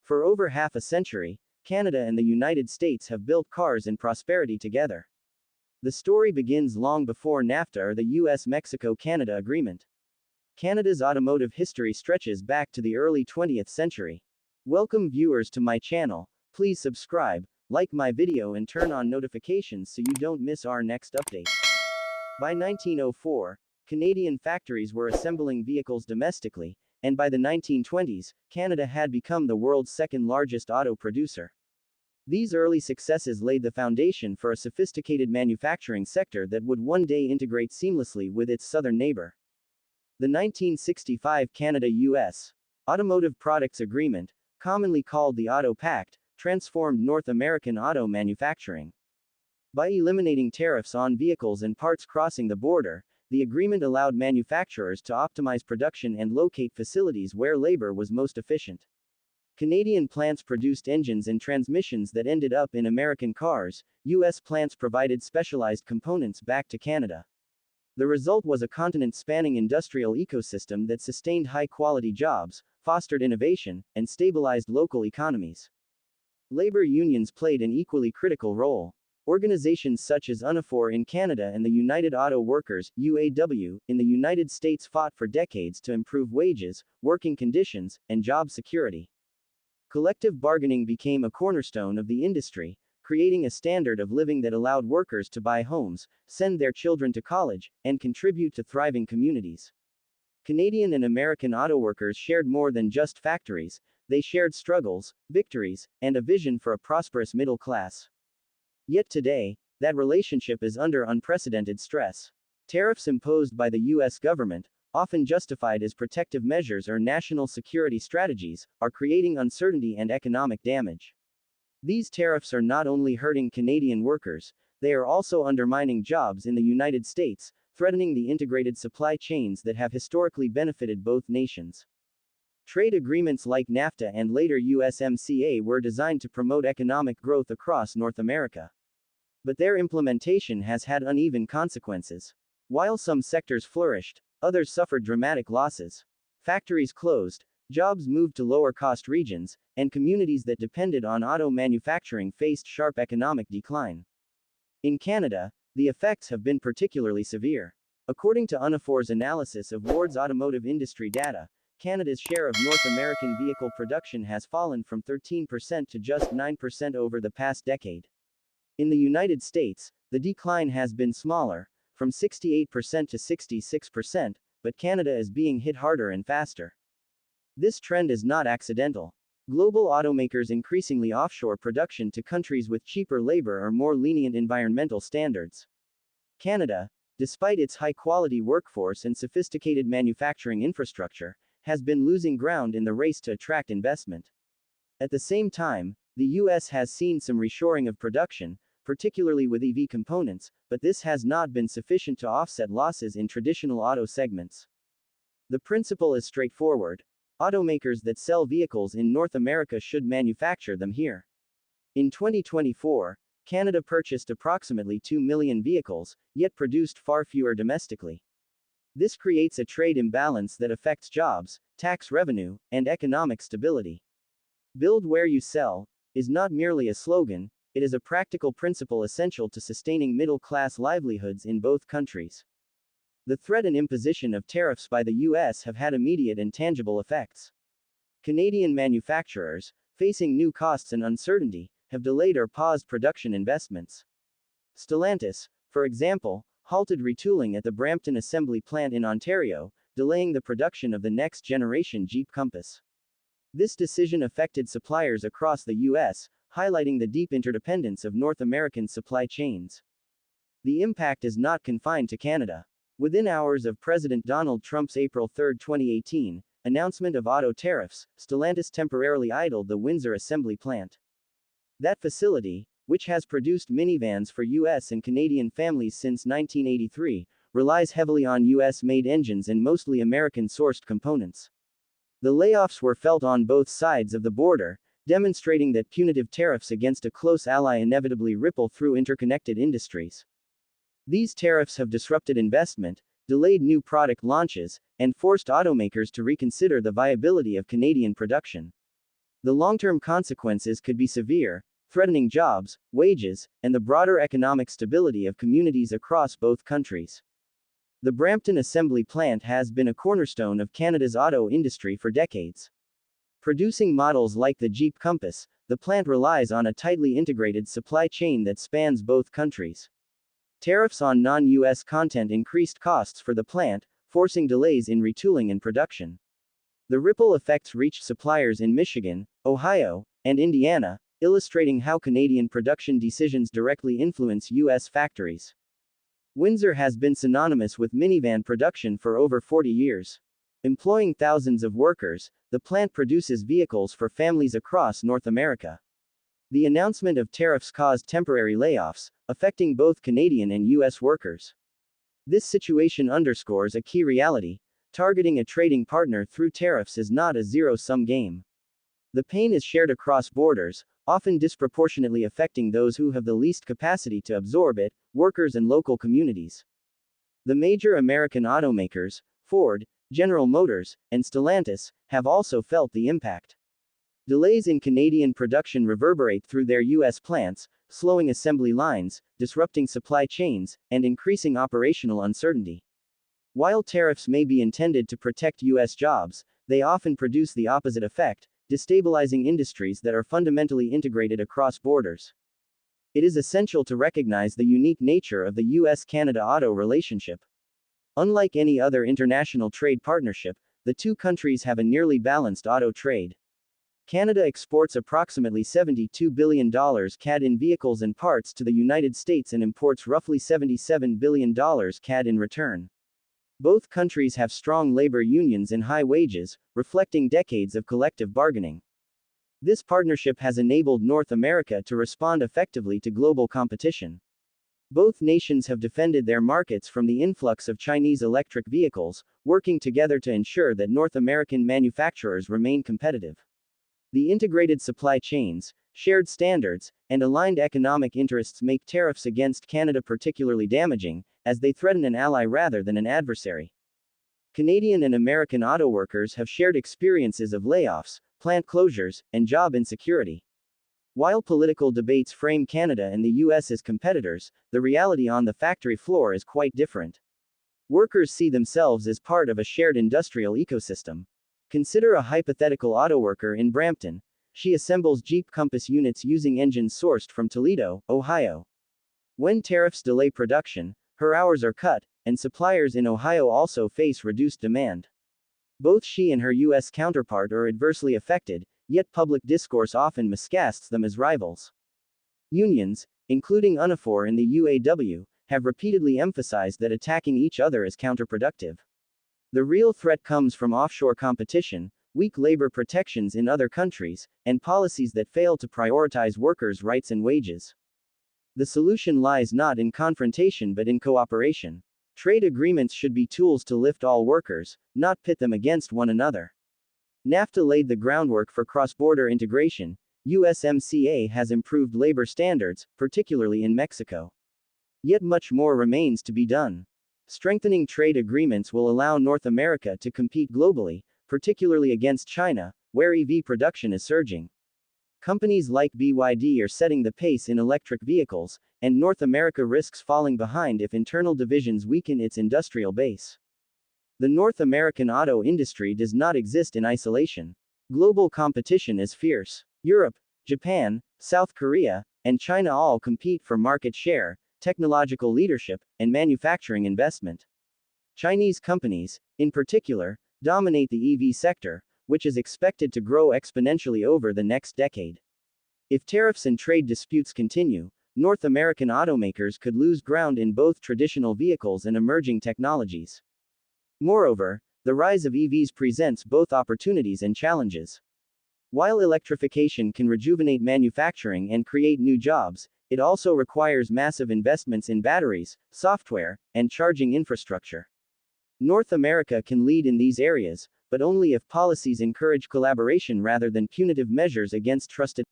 For over half a century, Canada and the United States have built cars in prosperity together. The story begins long before NAFTA or the US-Mexico-Canada Agreement. Canada's automotive history stretches back to the early 20th century. Welcome viewers to my channel. Please subscribe, like my video and turn on notifications so you don't miss our next update. By 1904, Canadian factories were assembling vehicles domestically, and by the 1920s, Canada had become the world's second largest auto producer. These early successes laid the foundation for a sophisticated manufacturing sector that would one day integrate seamlessly with its southern neighbor. The 1965 Canada-US Automotive Products Agreement, commonly called the Auto Pact, transformed North American auto manufacturing. By eliminating tariffs on vehicles and parts crossing the border, the agreement allowed manufacturers to optimize production and locate facilities where labor was most efficient. Canadian plants produced engines and transmissions that ended up in American cars. U.S. plants provided specialized components back to Canada. The result was a continent-spanning industrial ecosystem that sustained high-quality jobs, fostered innovation, and stabilized local economies. Labor unions played an equally critical role. Organizations such as UNAFOR in Canada and the United Auto Workers, UAW, in the United States fought for decades to improve wages, working conditions, and job security. Collective bargaining became a cornerstone of the industry, creating a standard of living that allowed workers to buy homes, send their children to college, and contribute to thriving communities. Canadian and American autoworkers shared more than just factories, they shared struggles, victories, and a vision for a prosperous middle class. Yet today, that relationship is under unprecedented stress. Tariffs imposed by the U.S. government, often justified as protective measures or national security strategies, are creating uncertainty and economic damage. These tariffs are not only hurting Canadian workers, they are also undermining jobs in the United States, threatening the integrated supply chains that have historically benefited both nations. Trade agreements like NAFTA and later USMCA were designed to promote economic growth across North America. But their implementation has had uneven consequences. While some sectors flourished, others suffered dramatic losses. Factories closed, jobs moved to lower-cost regions, and communities that depended on auto manufacturing faced sharp economic decline. In Canada, the effects have been particularly severe. According to UNAFOR's analysis of Ward's automotive industry data, Canada's share of North American vehicle production has fallen from 13% to just 9% over the past decade. In the United States, the decline has been smaller, from 68% to 66%, but Canada is being hit harder and faster. This trend is not accidental. Global automakers increasingly offshore production to countries with cheaper labor or more lenient environmental standards. Canada, despite its high-quality workforce and sophisticated manufacturing infrastructure, has been losing ground in the race to attract investment. At the same time, the U.S. has seen some reshoring of production, particularly with EV components, but this has not been sufficient to offset losses in traditional auto segments. The principle is straightforward. Automakers that sell vehicles in North America should manufacture them here. In 2024, Canada purchased approximately 2 million vehicles, yet produced far fewer domestically. This creates a trade imbalance that affects jobs, tax revenue, and economic stability. Build where you sell is not merely a slogan, it is a practical principle essential to sustaining middle-class livelihoods in both countries. The threat and imposition of tariffs by the U.S. have had immediate and tangible effects. Canadian manufacturers, facing new costs and uncertainty, have delayed or paused production investments. Stellantis, for example, halted retooling at the Brampton assembly plant in Ontario, delaying the production of the next-generation Jeep Compass. This decision affected suppliers across the U.S., highlighting the deep interdependence of North American supply chains. The impact is not confined to Canada. Within hours of President Donald Trump's April 3, 2018, announcement of auto tariffs, Stellantis temporarily idled the Windsor assembly plant. That facility, which has produced minivans for U.S. and Canadian families since 1983, relies heavily on U.S.-made engines and mostly American-sourced components. The layoffs were felt on both sides of the border, demonstrating that punitive tariffs against a close ally inevitably ripple through interconnected industries. These tariffs have disrupted investment, delayed new product launches, and forced automakers to reconsider the viability of Canadian production. The long-term consequences could be severe, threatening jobs, wages, and the broader economic stability of communities across both countries. The Brampton assembly plant has been a cornerstone of Canada's auto industry for decades. Producing models like the Jeep Compass, the plant relies on a tightly integrated supply chain that spans both countries. Tariffs on non-US content increased costs for the plant, forcing delays in retooling and production. The ripple effects reached suppliers in Michigan, Ohio, and Indiana, illustrating how Canadian production decisions directly influence US factories. Windsor has been synonymous with minivan production for over 40 years. Employing thousands of workers, the plant produces vehicles for families across North America. The announcement of tariffs caused temporary layoffs, affecting both Canadian and US workers. This situation underscores a key reality: targeting a trading partner through tariffs is not a zero-sum game. The pain is shared across borders, often disproportionately affecting those who have the least capacity to absorb it, workers and local communities. The major American automakers, Ford, General Motors, and Stellantis, have also felt the impact. Delays in Canadian production reverberate through their US plants, slowing assembly lines, disrupting supply chains, and increasing operational uncertainty. While tariffs may be intended to protect US jobs, they often produce the opposite effect, destabilizing industries that are fundamentally integrated across borders. It is essential to recognize the unique nature of the US-Canada auto relationship. Unlike any other international trade partnership, the two countries have a nearly balanced auto trade. Canada exports approximately $72 billion CAD in vehicles and parts to the United States and imports roughly $77 billion CAD in return. Both countries have strong labor unions and high wages, reflecting decades of collective bargaining. This partnership has enabled North America to respond effectively to global competition. Both nations have defended their markets from the influx of Chinese electric vehicles, working together to ensure that North American manufacturers remain competitive. The integrated supply chains, shared standards, and aligned economic interests make tariffs against Canada particularly damaging, as they threaten an ally rather than an adversary. Canadian and American autoworkers have shared experiences of layoffs, plant closures, and job insecurity. While political debates frame Canada and the US as competitors, the reality on the factory floor is quite different. Workers see themselves as part of a shared industrial ecosystem. Consider a hypothetical autoworker in Brampton. She assembles Jeep Compass units using engines sourced from Toledo, Ohio. When tariffs delay production, her hours are cut, and suppliers in Ohio also face reduced demand. Both she and her US counterpart are adversely affected, yet public discourse often miscasts them as rivals. Unions, including UNAFOR and the UAW, have repeatedly emphasized that attacking each other is counterproductive. The real threat comes from offshore competition, weak labor protections in other countries, and policies that fail to prioritize workers' rights and wages. The solution lies not in confrontation but in cooperation. Trade agreements should be tools to lift all workers, not pit them against one another. NAFTA laid the groundwork for cross-border integration. USMCA has improved labor standards, particularly in Mexico. Yet much more remains to be done. Strengthening trade agreements will allow North America to compete globally, particularly against China, where EV production is surging. Companies like BYD are setting the pace in electric vehicles, and North America risks falling behind if internal divisions weaken its industrial base. The North American auto industry does not exist in isolation. Global competition is fierce. Europe, Japan, South Korea, and China all compete for market share, technological leadership, and manufacturing investment. Chinese companies, in particular, dominate the EV sector, which is expected to grow exponentially over the next decade. If tariffs and trade disputes continue, North American automakers could lose ground in both traditional vehicles and emerging technologies. Moreover, the rise of EVs presents both opportunities and challenges. While electrification can rejuvenate manufacturing and create new jobs, it also requires massive investments in batteries, software, and charging infrastructure. North America can lead in these areas, but only if policies encourage collaboration rather than punitive measures against trusted